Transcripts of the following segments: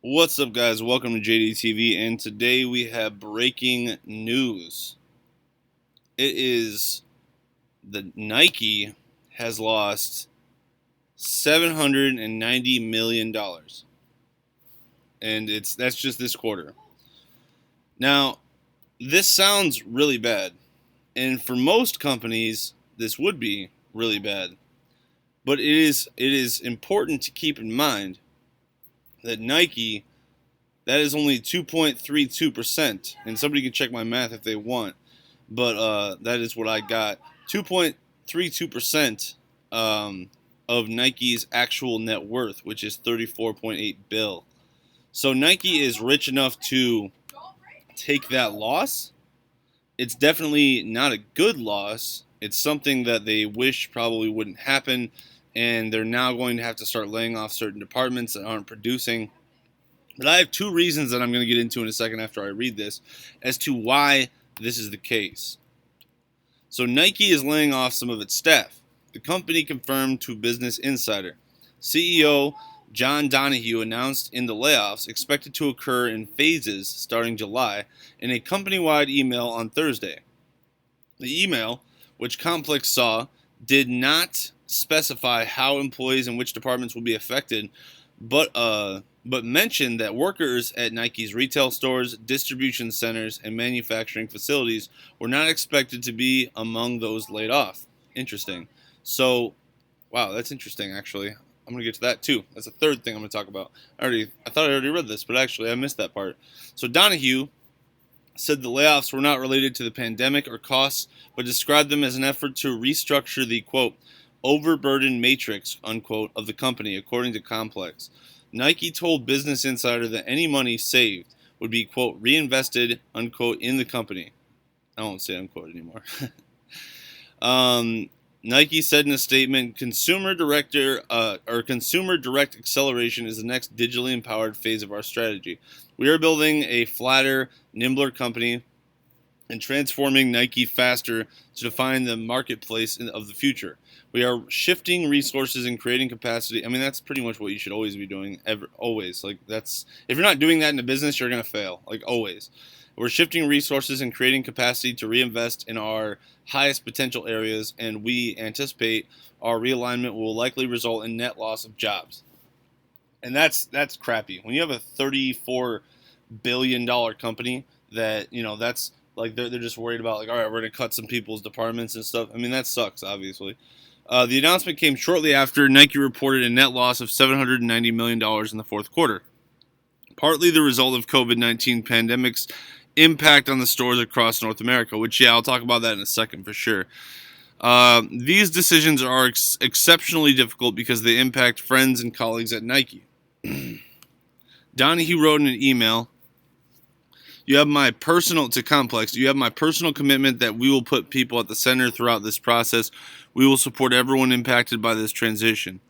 What's up, guys? Welcome to JDTV, and today we have breaking news. It is the Nike has lost $790 million, and that's just this quarter. Now, this sounds really bad, and for most companies, this would be really bad. But it is important to keep in mind that Nike, that is only 2.32%, and somebody can check my math if they want, but that is what I got. 2.32% of Nike's actual net worth, which is 34.8 bill. So Nike is rich enough to take that loss. It's definitely not a good loss. It's something that they wish probably wouldn't happen, and they're now going to have to start laying off certain departments that aren't producing. But I have two reasons that I'm going to get into in a second after I read this as to why this is the case. So Nike is laying off some of its staff. The company confirmed to Business Insider. CEO John Donahue announced in the layoffs expected to occur in phases starting July in a company-wide email on Thursday. The email, which Complex saw, did not specify how employees in which departments will be affected, but mentioned that workers at Nike's retail stores, distribution centers, and manufacturing facilities were not expected to be among those laid off. Interesting. So, wow, that's interesting, actually. I'm going to get to that, too. That's the third thing I'm going to talk about. I thought I already read this, but actually I missed that part. So Donahue said the layoffs were not related to the pandemic or costs, but described them as an effort to restructure the, quote, overburdened matrix, unquote, of the company, according to Complex. Nike told Business Insider that any money saved would be, quote, reinvested, unquote, in the company. I won't say unquote anymore. Nike said in a statement, consumer direct acceleration is the next digitally empowered phase of our strategy. We are building a flatter, nimbler company and transforming Nike faster to define the marketplace of the future. We are shifting resources and creating capacity. I mean, that's pretty much what you should always be doing, always. Like, that's, if you're not doing that in a business, you're going to fail, like, always. We're shifting resources and creating capacity to reinvest in our highest potential areas, and we anticipate our realignment will likely result in net loss of jobs. And that's crappy. When you have a $34 billion company that, that's like they're just worried about, like, all right, we're going to cut some people's departments and stuff. I mean, that sucks, obviously. The announcement came shortly after Nike reported a net loss of $790 million in the fourth quarter, partly the result of COVID-19 pandemic's impact on the stores across North America, which, yeah, I'll talk about that in a second for sure. These decisions are exceptionally difficult because they impact friends and colleagues at Nike. Donahue wrote in an email, you have my personal commitment that we will put people at the center throughout this process. We will support everyone impacted by this transition.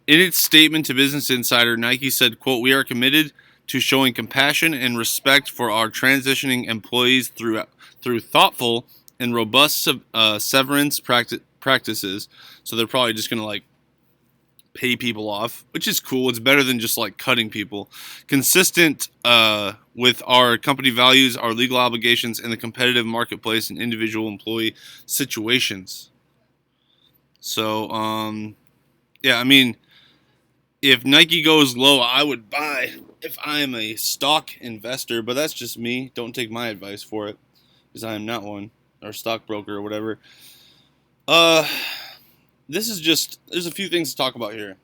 In its statement to Business Insider, Nike said, quote, we are committed to showing compassion and respect for our transitioning employees through thoughtful and robust severance practices. So they're probably just going to, like, pay people off, which is cool. It's better than just, like, cutting people. Consistent with our company values, our legal obligations, and the competitive marketplace and individual employee situations. So, yeah, I mean, if Nike goes low, I would buy if I am a stock investor, but that's just me. Don't take my advice for it, because I am not one, or stockbroker or whatever. This is just, there's a few things to talk about here.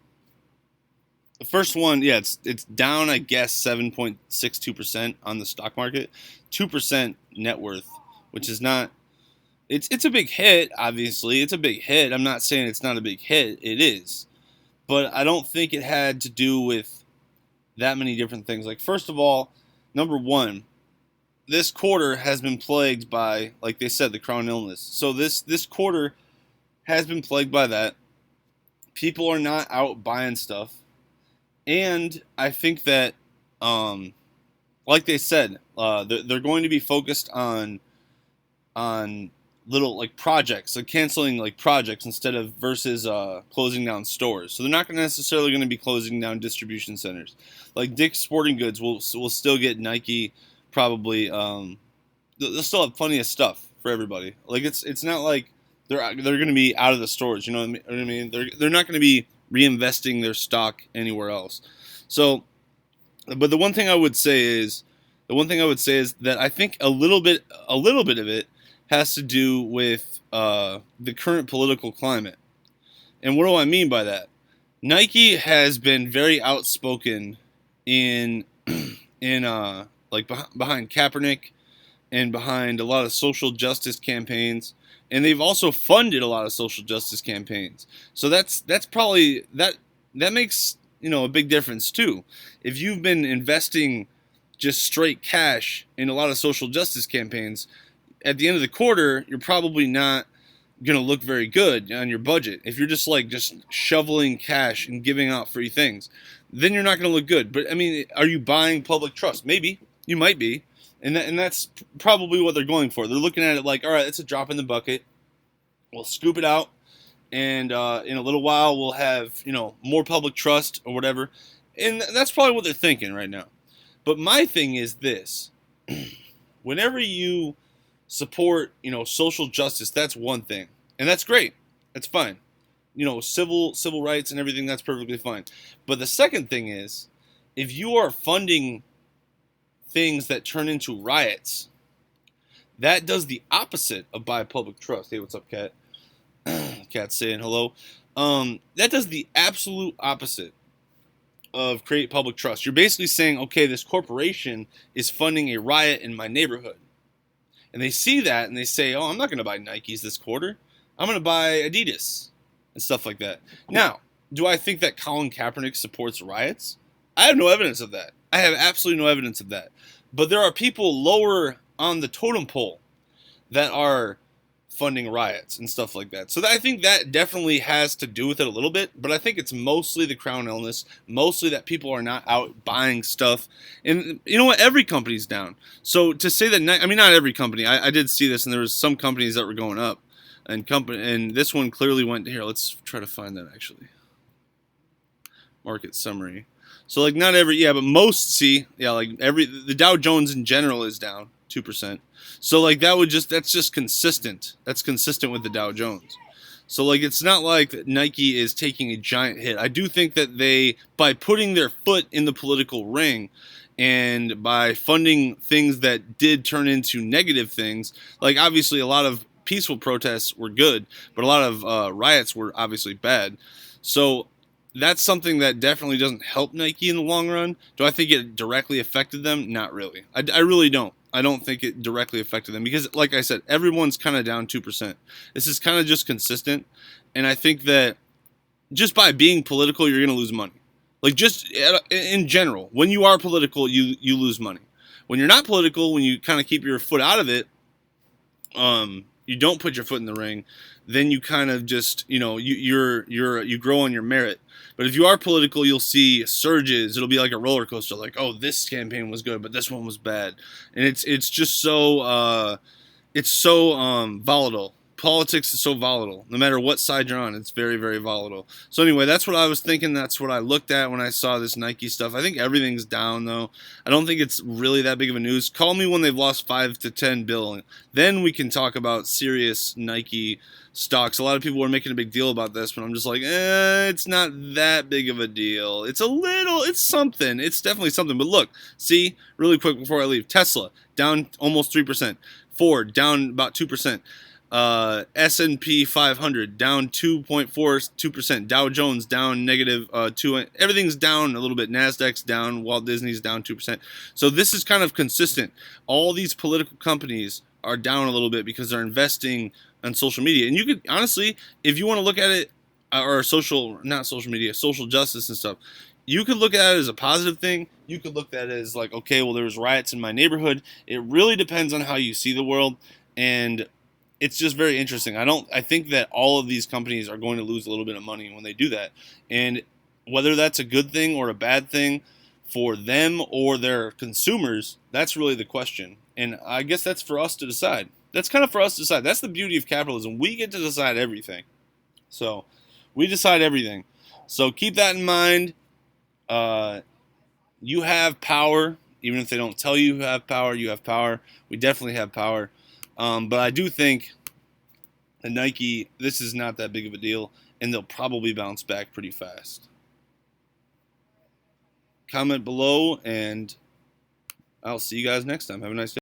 The first one, yeah, it's down, I guess, 7.62% on the stock market, 2% net worth, which is not, it's a big hit, obviously. It's a big hit. I'm not saying it's not a big hit. It is. But I don't think it had to do with that many different things. Like, first of all, number one, this quarter has been plagued by, like they said, the crown illness. So this quarter has been plagued by that. People are not out buying stuff. And I think that, like they said, they're going to be focused on little like projects, like canceling like projects instead of versus closing down stores. So they're not necessarily going to be closing down distribution centers. Like Dick's Sporting Goods will still get Nike probably. They'll still have plenty of stuff for everybody. Like it's not like they're going to be out of the stores. You know what I mean? They're not going to be reinvesting their stock anywhere else. So, but the one thing I would say is that I think a little bit of it has to do with the current political climate. And what do I mean by that? Nike has been very outspoken in like behind Kaepernick and behind a lot of social justice campaigns, and they've also funded a lot of social justice campaigns. So that's probably that makes a big difference too. If you've been investing just straight cash in a lot of social justice campaigns, at the end of the quarter, you're probably not going to look very good on your budget. If you're just shoveling cash and giving out free things, then you're not going to look good. But I mean, are you buying public trust? Maybe. You might be. And that's probably what they're going for. They're looking at it like, all right, it's a drop in the bucket. We'll scoop it out, and in a little while we'll have more public trust or whatever. And that's probably what they're thinking right now. But my thing is this: whenever you support social justice, that's one thing, and that's great. That's fine. Civil rights and everything, that's perfectly fine. But the second thing is, if you are funding things that turn into riots, that does the opposite of buy public trust. Hey, what's up, Cat? Cat's saying hello. That does the absolute opposite of create public trust. You're basically saying, okay, this corporation is funding a riot in my neighborhood. And they see that and they say, oh, I'm not going to buy Nikes this quarter. I'm going to buy Adidas and stuff like that. Now, do I think that Colin Kaepernick supports riots? I have no evidence of that. I have absolutely no evidence of that. But there are people lower on the totem pole that are funding riots and stuff like that. So I think that definitely has to do with it a little bit, but I think it's mostly the crown illness, mostly that people are not out buying stuff. And you know what? Every company's down. So to say that, not every company. I did see this, and there was some companies that were going up, and this one clearly went here. Let's try to find that actually. Market summary. So like not every, but most, the Dow Jones in general is down 2%. So like that's just consistent. That's consistent with the Dow Jones. So like it's not like Nike is taking a giant hit. I do think that they, by putting their foot in the political ring and by funding things that did turn into negative things, like obviously a lot of peaceful protests were good, but a lot of riots were obviously bad. So that's something that definitely doesn't help Nike in the long run. Do I think it directly affected them? Not really. I really don't. I don't think it directly affected them because, like I said, everyone's kind of down 2%. This is kind of just consistent, and I think that just by being political, you're going to lose money. Like just in general, when you are political, you lose money. When you're not political, when you kind of keep your foot out of it, you don't put your foot in the ring, then you kind of just you grow on your merit. But if you are political, you'll see surges. It'll be like a roller coaster. Like, oh, this campaign was good, but this one was bad, and it's just so volatile. Politics is so volatile. No matter what side you're on, it's very, very volatile. So anyway, that's what I was thinking. That's what I looked at when I saw this Nike stuff. I think everything's down, though. I don't think it's really that big of a news. Call me when they've lost 5 to 10 billion. Then we can talk about serious Nike stocks. A lot of people were making a big deal about this, but I'm just like, it's not that big of a deal. It's something. It's definitely something. But look, see, really quick before I leave, Tesla down almost 3%. Ford down about 2%. S&P 500 down 2.42%. Dow Jones down negative 2. Everything's down a little bit. Nasdaq's down. Walt Disney's down 2%. So this is kind of consistent. All these political companies are down a little bit because they're investing on social media. And you could honestly, if you want to look at it, or social justice and stuff, you could look at it as a positive thing. You could look at it as like, okay, well, there was riots in my neighborhood. It really depends on how you see the world, and it's just very interesting. I think that all of these companies are going to lose a little bit of money when they do that, and whether that's a good thing or a bad thing for them or their consumers, that's really the question. And I guess that's for us to decide. that's kind of for us to decide. That's the beauty of capitalism. We get to decide everything. So we decide everything. So keep that in mind. You have power. Even if they don't tell you have power, you have power. We definitely have power. But I do think that Nike, this is not that big of a deal, and they'll probably bounce back pretty fast. Comment below, and I'll see you guys next time. Have a nice day.